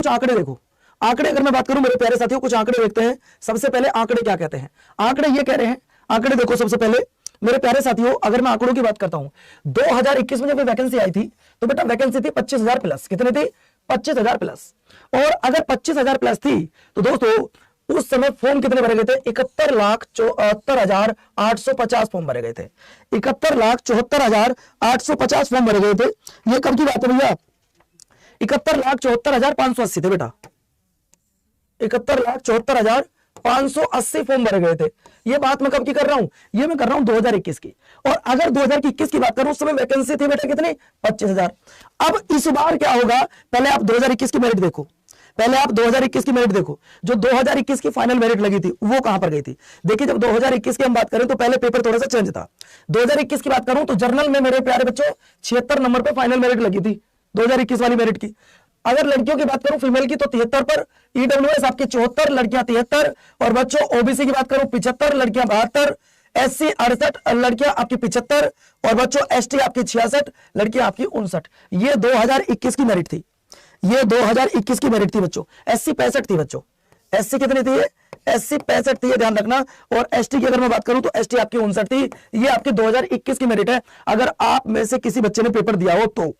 कुछ आंकड़े देखो। आंकड़े अगर मैं बात करूं मेरे प्यारे साथियों, कुछ आंकड़े देखते हैं। सबसे पहले आंकड़े क्या कहते हैं, आंकड़े ये कह रहे हैं, आंकड़े देखो सबसे पहले मेरे प्यारे साथियों, अगर मैं आंकड़ों की बात करता हूं 2021 में जब वैकेंसी आई थी तो बेटा वैकेंसी थी 25,000 प्लस। कितनी थी? 25,000 प्लस। और अगर 25,000 प्लस थी तो दोस्तों उस समय फॉर्म कितने भरे गए थे? 71,74,850 फॉर्म भरे गए थे। 71,74,850 फॉर्म भरे गए थे। ये कब की बात है भैया? 71,74,580 थे बेटा। 71,74,580 फॉर्म भरे गए थे। ये बात मैं कब की कर रहा हूं? ये मैं कर रहा हूं 2021 की। और अगर 2021 की बात करूं उस समय वैकेंसी थी बेटा कितनी? 25,000। अब इस बार क्या होगा? पहले आप 2021 की मेरिट देखो, पहले आप 2021 की मेरिट देखो। जो 2021 की फाइनल मेरिट लगी थी वो कहां पर गई थी? देखिए जब 2021 की हम बात करें तो पहले पेपर थोड़ा सा चेंज था। 2021 की बात करूं तो जर्नल में मेरे प्यारे बच्चों 76 नंबर पे फाइनल मेरिट लगी थी 2021 वाली मेरिट की। अगर लड़कियों की बात करूं फीमेल की तो 73 पर, ईडब्ल्यूएस आपकी 74, लड़कियां 73, और बच्चों ओबीसी की बात करूं 75, लड़कियां 72, एससी 68, लड़कियां आपकी 75, और बच्चों एसटी आपकी 66, लड़कियां आपकी 59। ये 2021 की मेरिट थी, ये 2021 की मेरिट थी बच्चों। एससी 65 थी बच्चों। एससी कितनी थी? एससी 65 थी, ध्यान रखना। और एसटी की अगर मैं बात करूं तो एसटी आपकी 59 थी। ये आपकी 2021 की मेरिट है। अगर आप में से किसी बच्चे ने पेपर दिया हो तो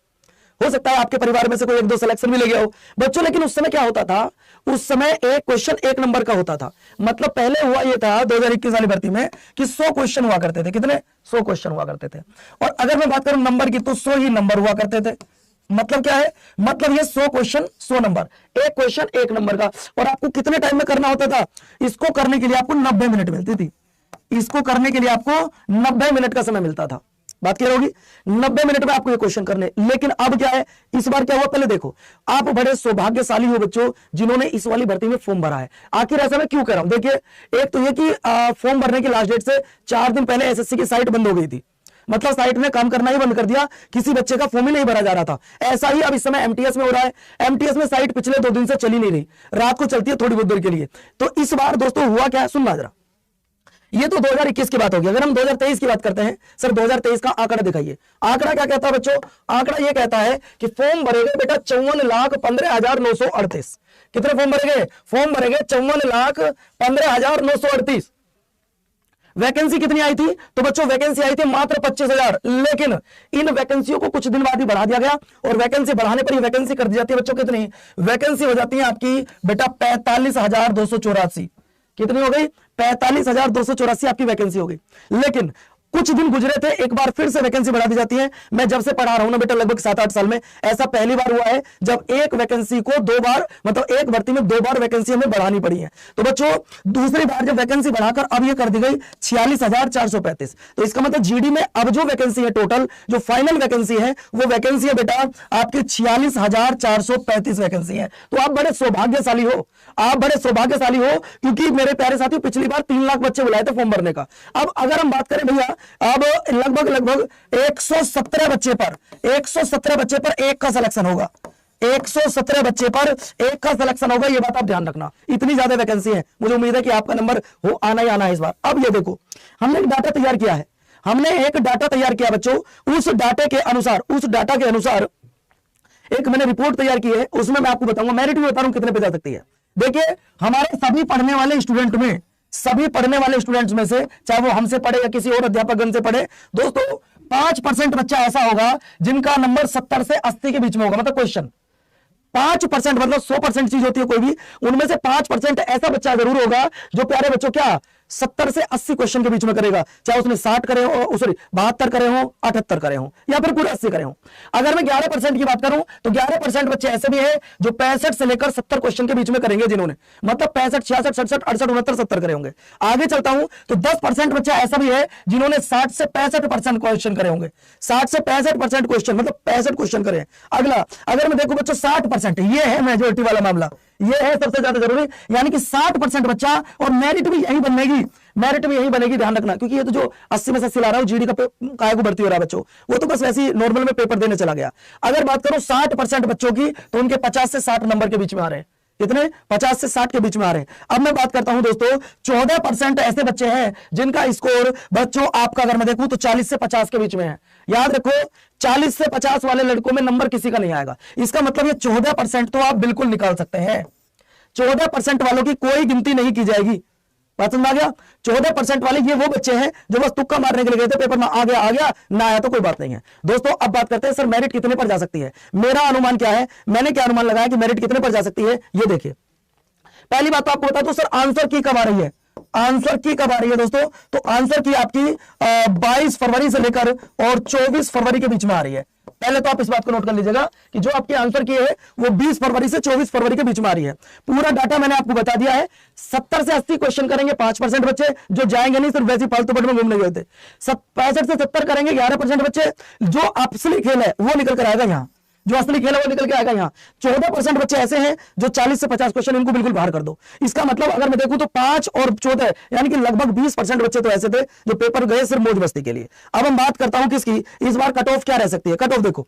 हो सकता है आपके परिवार में से कोई 1-2 सिलेक्शन भी ले गया हो बच्चों। लेकिन उस समय क्या होता था? उस समय एक क्वेश्चन 1 नंबर का होता था। मतलब पहले हुआ यह था 2021 वाली भर्ती में कि 100 क्वेश्चन हुआ करते थे। कितने? 100 क्वेश्चन हुआ करते थे। और अगर मैं बात करूं नंबर की तो 100 ही नंबर हुआ करते थे। मतलब क्या है? मतलब ये 100 क्वेश्चन 100 नंबर, एक क्वेश्चन 1 नंबर का। और आपको कितने टाइम में करना होता था? इसको करने के लिए आपको 90 मिनट मिलती थी। इसको करने के लिए आपको 90 मिनट का समय मिलता था। बात क्लियर होगी? 90 मिनट में आपको ये क्वेश्चन करने। लेकिन अब क्या है? इस बार क्या हुआ पहले देखो। आप बड़े सौभाग्यशाली हो बच्चों जिन्होंने इस वाली भर्ती में फॉर्म भरा है। आखिर ऐसा मैं क्यों कह रहा हूं? देखिए एक तो ये कि फॉर्म भरने की लास्ट डेट से 4 दिन पहले एसएससी की साइट बंद हो गई थी। मतलब साइट ने काम करना ही बंद कर दिया, किसी बच्चे का फॉर्म ही नहीं भरा जा रहा था। ऐसा ही अब इस समय एमटीएस में हो रहा है। एमटीएस में साइट पिछले 2 दिन से चली नहीं रही, रात को चलती है थोड़ी बहुत देर के लिए। तो इस बार दोस्तों हुआ क्या है, सुनना जरा। ये तो 2021 की बात होगी। अगर हम 2023 की बात करते हैं, सर 2023 का आंकड़ा दिखाइए। आंकड़ा क्या कहता है बच्चों? आंकड़ा ये कहता है कि फॉर्म भरेगे बेटा 54,15,938। कितने फॉर्म भरेगे? फॉर्म भरेगे 54,15,938। वैकेंसी कितनी आई थी? तो बच्चों वैकेंसी आई थी मात्र 25,000। लेकिन इन वैकेंसियों को कुछ दिन बाद ही बढ़ा दिया गया, और वैकेंसी बढ़ाने पर ही वैकेंसी कर दी जाती है बच्चों कितनी? वैकेंसी हो जाती है आपकी बेटा 45,284। कितनी हो गई? 45,284 आपकी वैकेंसी हो गई। लेकिन कुछ दिन गुजरे थे, एक बार फिर से वैकेंसी बढ़ा दी जाती है। मैं जब से पढ़ा रहा हूं ना बेटा लगभग 7-8 साल में, ऐसा पहली बार हुआ है जब एक वैकेंसी को 2 बार, मतलब एक भर्ती में 2 बार वैकेंसी हमें बढ़ानी पड़ी है। तो बच्चों दूसरी बार जब वैकेंसी बढ़ाकर अब ये कर दी गई 46,435। तो इसका मतलब जीडी में अब जो वैकेंसी है, टोटल जो फाइनल वैकेंसी है वो वैकेंसी है बेटा आपकी 46,435 वैकेंसी है। तो आप बड़े सौभाग्यशाली हो, आप बड़े सौभाग्यशाली हो, क्योंकि मेरे प्यारे साथियों पिछली बार 3 लाख बच्चे बुलाए थे फॉर्म भरने का। अब अगर हम बात करें भैया, अब लगभग 117 बच्चे पर एक का सिलेक्शन होगा। 117 बच्चे पर एक का सिलेक्शन होगा, ये बात आप ध्यान रखना। इतनी ज्यादा वैकेंसी है, मुझे उम्मीद है कि आपका नंबर हो आना ही आना है इस बार। अब ये देखो, हमने एक डाटा तैयार किया है, हमने एक डाटा तैयार किया बच्चों। उस डाटा के अनुसार एक मैंने रिपोर्ट तैयार की है, उसमें मैं आपको बताऊंगा, मेरिट भी बता रहा हूं कितने पे जा सकती है। देखिए हमारे सभी पढ़ने वाले स्टूडेंट्स में से, चाहे वो हमसे पढ़े या किसी और अध्यापकगण से पढ़े, दोस्तों 5% बच्चा ऐसा होगा जिनका नंबर 70 से 80 के बीच में होगा। मतलब क्वेश्चन 5%, मतलब 100% चीज होती है कोई भी, उनमें से 5% ऐसा बच्चा जरूर होगा जो प्यारे बच्चों क्या 70 से 80 क्वेश्चन के बीच में करेगा। चाहे उसने 60 करे हो, सॉरी 72 करे हो, 78 करे हो, या फिर पूरे 80 करे हो। अगर मैं 11% की बात करूं तो 11% बच्चे ऐसे भी हैं जो 65 से लेकर 70 क्वेश्चन के बीच में करेंगे, जिन्होंने मतलब 65, 66, 67, 68, 69, 70 करे होंगे। आगे चलता हूं तो 10% बच्चा ऐसा भी है जिन्होंने 60 से 65% क्वेश्चन करे होंगे। 60 से 65% क्वेश्चन, मतलब 65 क्वेश्चन करे। अगला अगर मैं देखूं बच्चों 60%, ये है मेजोरिटी वाला मामला, ये है सबसे ज्यादा जरूरी, यानी कि 60% बच्चा, और मेरिट भी यही बनेगी, ध्यान रखना। क्योंकि ये तो जो 80 में से 80 ला रहा हूं, जीडी का काय को भर्ती हो रहा है बच्चों, वो तो बस वैसे ही नॉर्मल में पेपर देने चला गया। अगर बात करो 60% बच्चों की तो उनके 50 से 60 नंबर के बीच में आ रहे हैं। कितने? 50 से 60 के बीच में आ रहे हैं। अब मैं बात करता हूं दोस्तों, 14% ऐसे बच्चे हैं जिनका स्कोर बच्चों आपका अगर मैं देखूं तो 40 से 50 के बीच में है। याद रखो 40 से 50 वाले लड़कों में नंबर किसी का नहीं आएगा। इसका मतलब ये 14% तो आप बिल्कुल निकाल सकते हैं। 14% वालों की कोई गिनती नहीं की जाएगी। बात समझ आ गया? 14% वाले ये वो बच्चे हैं जो बस तुक्का मारने के लिए गए थे, पेपर में आ गया ना आया तो कोई बात नहीं है। दोस्तों अब बात करते हैं सर मेरिट कितने पर जा सकती है। मेरा अनुमान क्या है, मैंने क्या अनुमान लगाया कि मेरिट कितने पर जा सकती है, ये देखिए। पहली बात तो आपको बता दो सर आंसर की कब आ रही है। आंसर की कब आ रही है दोस्तों, तो आंसर की आपकी 22 फरवरी से लेकर और 24 फरवरी के बीच में आ रही है। पहले तो आप इस बात को नोट कर लीजिएगा कि जो आपकी आंसर की है वो 20 फरवरी से 24 फरवरी के बीच में आ रही है। पूरा डाटा मैंने आपको बता दिया है। 70 से 80 क्वेश्चन करेंगे 5% बच्चे जो जाएंगे नहीं, सिर्फ वैसे फालतू पट में घूमने गए थे। 65 से 70 करेंगे 11% बच्चे, जो असली खेल है वो निकल कर आएगा यहाँ, जो असली खेल है वो निकल के आएगा यहाँ। 14% बच्चे ऐसे हैं जो 40 से 50 क्वेश्चन इनको बिल्कुल बाहर कर दो। इसका मतलब अगर मैं देखूं तो 5 और 14 यानी कि लगभग 20% बच्चे तो ऐसे थे जो पेपर गए सिर्फ मौज मस्ती के लिए। अब हम बात करता हूं किसकी, इस बार कट ऑफ क्या रह सकती है। कट ऑफ देखो,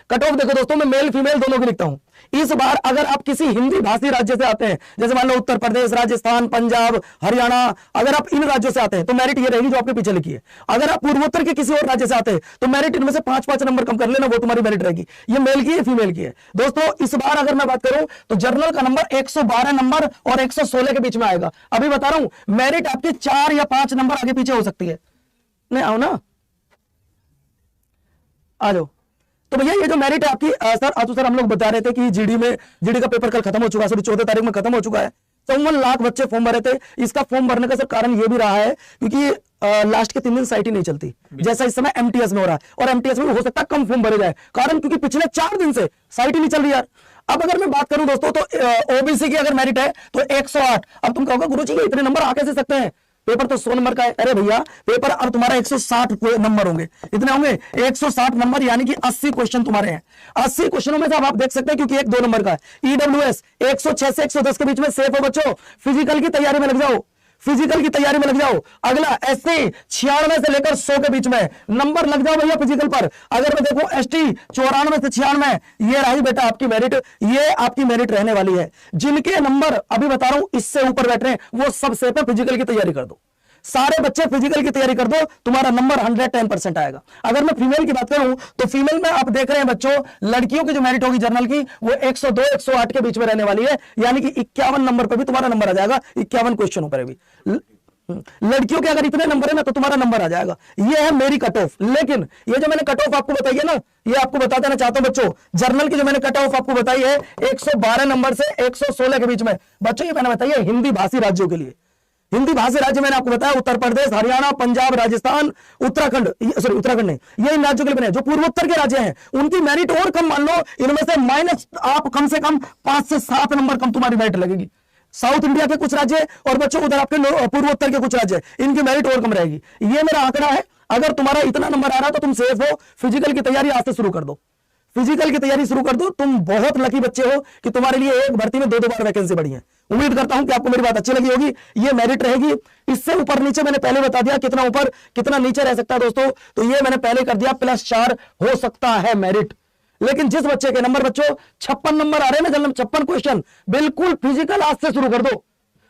कट ऑफ देखो दोस्तों, मैं मेल फीमेल दोनों की लिखता हूं। इस बार अगर आप किसी हिंदी भाषी राज्य से आते हैं, जैसे मान लो उत्तर प्रदेश, राजस्थान, पंजाब, हरियाणा, अगर आप इन राज्यों से आते हैं तो मेरिट ये रहेगी जो आपके पीछे लिखी है। अगर आप पूर्वोत्तर के किसी और राज्य से आते हैं तो मेरिट इनमें से 5-5 नंबर कम कर लेना, वो तुम्हारी मेरिट रहेगी। ये मेल की है फीमेल की है। दोस्तों इस बार अगर मैं बात करूं तो जर्नल का नंबर 112 नंबर और 116 के बीच में आएगा। अभी बता रहा हूं मेरिट आपकी 4 या 5 नंबर आगे पीछे हो सकती है। नहीं आओ ना, आ जाओ। तो भैया ये जो मेरिट है आपकी सर हम लोग बता रहे थे कि जीडी का पेपर कल खत्म हो चुका है, 14 तारीख में खत्म हो चुका है। 54 लाख बच्चे फॉर्म भरे थे। इसका फॉर्म भरने का सर कारण ये भी रहा है क्योंकि लास्ट के 3 दिन साइट ही नहीं चलती, जैसा इस समय एमटीएस में हो रहा है। और एमटीएस में हो सकता है कम फॉर्म भरे जाए, कारण क्योंकि पिछले 4 दिन से साइट ही नहीं चल रही यार। अब अगर मैं बात करूं दोस्तों तो ओबीसी की अगर मेरिट है तो 108। अब तुम कहोगे गुरुजी ये इतने नंबर आ कैसे सकते हैं, पेपर तो 100 नंबर का है। अरे भैया पेपर अब तुम्हारा 160 नंबर होंगे। इतने होंगे 160 नंबर, यानी कि 80 क्वेश्चन तुम्हारे हैं। 80 क्वेश्चनों में से अब आप देख सकते हैं क्योंकि एक 2 नंबर का है। ईडब्ल्यूएस 106 से 110 के बीच में सेफ हो बच्चों, फिजिकल की तैयारी में लग जाओ, फिजिकल की तैयारी में लग जाओ। अगला एसटी 96 से लेकर 100 के बीच में नंबर लग जाओ भैया फिजिकल पर। अगर मैं देखो एसटी 94 से 96, ये रही बेटा आपकी मेरिट, ये आपकी मेरिट रहने वाली है। जिनके नंबर अभी बता रहा हूं इससे ऊपर बैठ रहे हैं वो सब सेफ है। फिजिकल की तैयारी कर दो, सारे बच्चे फिजिकल की तैयारी कर दो, तुम्हारा नंबर 110% आएगा। अगर मैं फीमेल की बात करूं तो फीमेल में आप देख रहे हैं बच्चों, लड़कियों की जो मेरिट होगी जर्नल की वो 102-108 के बीच में रहने वाली है, यानी कि 51 नंबर पर भी तुम्हारा नंबर आ जाएगा। 51 क्वेश्चनों पर भी लड़कियों के अगर इतने नंबर है ना तो तुम्हारा नंबर आ जाएगा। ये है मेरी कट ऑफ। लेकिन ये जो मैंने कट ऑफ आपको बताई है ना, ये आपको बता देना चाहता हूं बच्चों, जर्नल की जो मैंने कट ऑफ आपको बताई है 112 नंबर से 116 के बीच में बच्चों, ये मैंने बताई है हिंदी भाषी राज्यों के लिए। हिंदी भाषी राज्य मैंने आपको बताया उत्तर प्रदेश, हरियाणा, पंजाब, राजस्थान, उत्तराखंड, सॉरी उत्तराखंड नहीं, ये इन राज्यों के लिए बने। जो पूर्वोत्तर के राज्य हैं उनकी मेरिट और कम मान लो, इनमें से माइनस आप कम से कम 5 से 7 नंबर कम तुम्हारी मेरिट लगेगी। साउथ इंडिया के कुछ राज्य और बच्चों उधर आपके पूर्वोत्तर के कुछ राज्य, इनकी मेरिट और कम रहेगी। ये मेरा आंकड़ा है। अगर तुम्हारा इतना नंबर आ रहा है तो तुम सेफ हो। फिजिकल की तैयारी आज से शुरू कर दो, फिजिकल की तैयारी शुरू कर दो। तुम बहुत लकी बच्चे हो कि तुम्हारे लिए एक भर्ती में 2-2 बार वैकेंसी बढ़ी है। उम्मीद करता हूं कि आपको मेरी बात अच्छी लगी होगी। ये मेरिट रहेगी। इससे ऊपर नीचे मैंने पहले बता दिया, कितना ऊपर कितना नीचे रह सकता है दोस्तों, तो ये मैंने पहले कर दिया, +4 हो सकता है मेरिट। लेकिन जिस बच्चे के नंबर बच्चों 56 नंबर आ रहे हैं ना जन्म 56 क्वेश्चन, बिल्कुल फिजिकल आज से शुरू कर दो।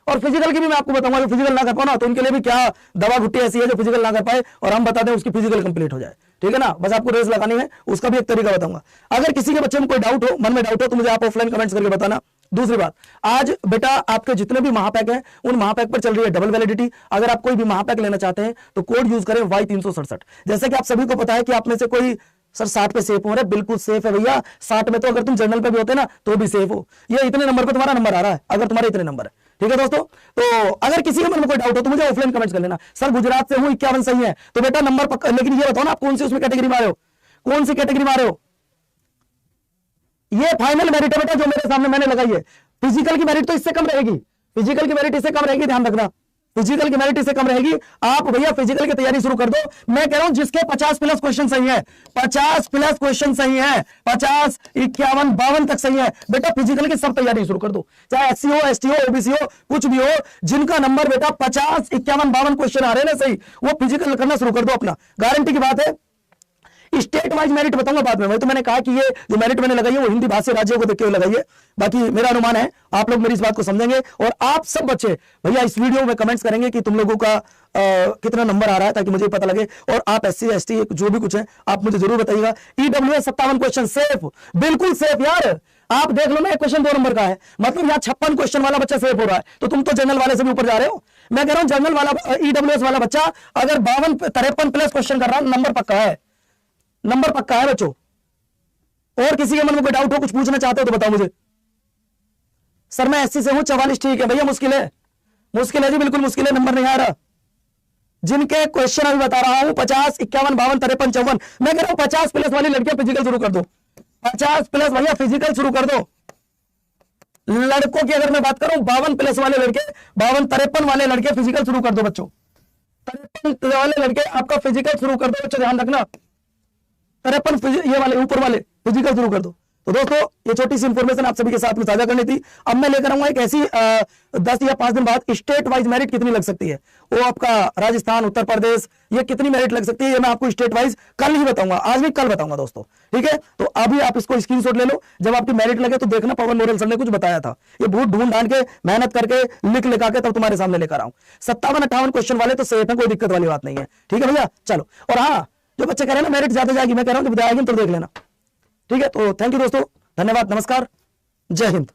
और फिजिकल की भी मैं आपको बताऊंगा, जो फिजिकल ना कर पाओ ना तो उनके लिए भी क्या दवा घुट्टी ऐसी है जो फिजिकल ना कर पाए और हम बता दें उसकी फिजिकल कंप्लीट हो जाए। ठीक है ना, बस आपको रेस लगानी है, उसका भी एक तरीका बताऊंगा। अगर किसी के बच्चे में कोई डाउट हो, मन में डाउट हो, तो मुझे आप ऑफलाइन कमेंट्स करके बताना। दूसरी बात, आज बेटा आपके जितने भी महापैक हैं उन महापैक पर चल रही है डबल वैलिडिटी। अगर आप कोई भी महापैक लेना चाहते हैं तो कोड यूज करें Y367। जैसे कि आप सभी को पता है कि आप में से कोई सर 60 पे सेफ हो रहे, बिल्कुल सेफ है भैया। 60 में तो अगर तुम जर्नल पे भी होते ना तो भी सेफ हो। ये इतने नंबर पे तुम्हारा नंबर आ रहा है, अगर तुम्हारे इतने नंबर है। ठीक है दोस्तों, तो अगर किसी के मन में कोई डाउट हो तो मुझे ऑफलाइन कमेंट्स कर लेना। सर गुजरात से हूं, 51 सही है, तो बेटा नंबर पक्का। लेकिन ये बताओ ना आप कौन सी उसमें कैटेगरी में आ रहे हो, कौन सी कैटेगरी में आ रहे हो। ये फाइनल मेरिट है बेटा जो मेरे सामने मैंने लगाई है। फिजिकल की मेरिट तो इससे कम रहेगी, फिजिकल की मेरिट इससे कम रहेगी, ध्यान रखना। फिजिकल की मेरिट इससे कम रहेगी। आप भैया फिजिकल की तैयारी शुरू कर दो। मैं कह रहा हूं जिसके 50+ क्वेश्चन सही है, 50+ क्वेश्चन सही है, 50, 51, 52 तक सही है, बेटा फिजिकल की सब तैयारी शुरू कर दो। चाहे एससी हो, एसटी हो, ओबीसी हो, कुछ भी हो, जिनका नंबर बेटा 50, 51, 52 क्वेश्चन आ रहे हैं ना सही, वो फिजिकल करना शुरू कर दो अपना। गारंटी की बात है स्टेट वाइज मेरिट बताऊंगा बाद में। वही तो मैंने कहा कि ये जो मेरिट मैंने लगाई है वो हिंदी भाषी राज्यों को देखते हुए लगाइए। बाकी मेरा अनुमान है आप लोग मेरी इस बात को समझेंगे, और आप सब बच्चे भैया इस वीडियो में कमेंट्स करेंगे कि तुम लोगों का कितना नंबर आ रहा है, ताकि मुझे पता लगे। और आप SC ST जो भी कुछ है आप मुझे जरूर बताइएगा। EWS 57 क्वेश्चन सेफ, बिल्कुल सेफ यार। आप देख लो ना, एक क्वेश्चन 2 नंबर का है, मतलब यहाँ 56 क्वेश्चन वाला बच्चा सेफ हो रहा है, तो तुम तो जनरल वाले से भी ऊपर जा रहे हो। मैं कह रहा हूं जनरल वाला EWS वाला बच्चा अगर 52-53 प्लस क्वेश्चन कर रहा है, नंबर पक्का है, नंबर पक्का है बच्चों। और किसी के मन में कोई डाउट हो, कुछ पूछना चाहते हो तो बताओ मुझे। सर मैं SC से हूं, 44 ठीक है भैया, मुश्किल है, मुश्किल है जी, बिल्कुल मुश्किल है, नंबर नहीं आ रहा। जिनके क्वेश्चन अभी बता रहा हूं 50, 51, 52, 53, 54, मैं कह रहा हूं 50 प्लस वाली लड़कियां फिजिकल शुरू कर दो, 50 प्लस भैया फिजिकल शुरू कर दो। लड़कों की अगर मैं बात करूं 52 प्लस वाले लड़के, 52, 53 वाले लड़के फिजिकल शुरू कर दो बच्चों, 53 वाले लड़के आपका फिजिकल शुरू कर दो बच्चों, ध्यान रखना। 53 ये वाले ऊपर वाले फिजिकल शुरू कर दो। तो दोस्तों ये छोटी सी इंफॉर्मेशन आप सभी के साथ में साझा करनी थी। अब मैं लेकर आऊंगा एक ऐसी 10 या 5 दिन बाद स्टेट वाइज मेरिट कितनी लग सकती है, वो आपका राजस्थान, उत्तर प्रदेश, ये कितनी मेरिट लग सकती है, ये मैं आपको स्टेट वाइज कल ही बताऊंगा, आज भी कल बताऊंगा दोस्तों, ठीक है। तो अभी आप इसको स्क्रीनशॉट ले लो, जब आपकी मेरिट लगे तो देखना पवन मोरल सर ने कुछ बताया था, ये बहुत ढूंढ ढांड के मेहनत करके लिख लिखा के तब तुम्हारे सामने लेकर आऊं। 57-58 क्वेश्चन वाले तो सेफ है, कोई दिक्कत वाली बात नहीं है, ठीक है भैया। चलो, और हाँ जो बच्चे कह रहे हैं ना मेरिट ज्यादा जाएगी, मैं कह रहा हूं कि जाएगी तो देख लेना, ठीक है। तो थैंक यू दोस्तों, धन्यवाद, नमस्कार, जय हिंद।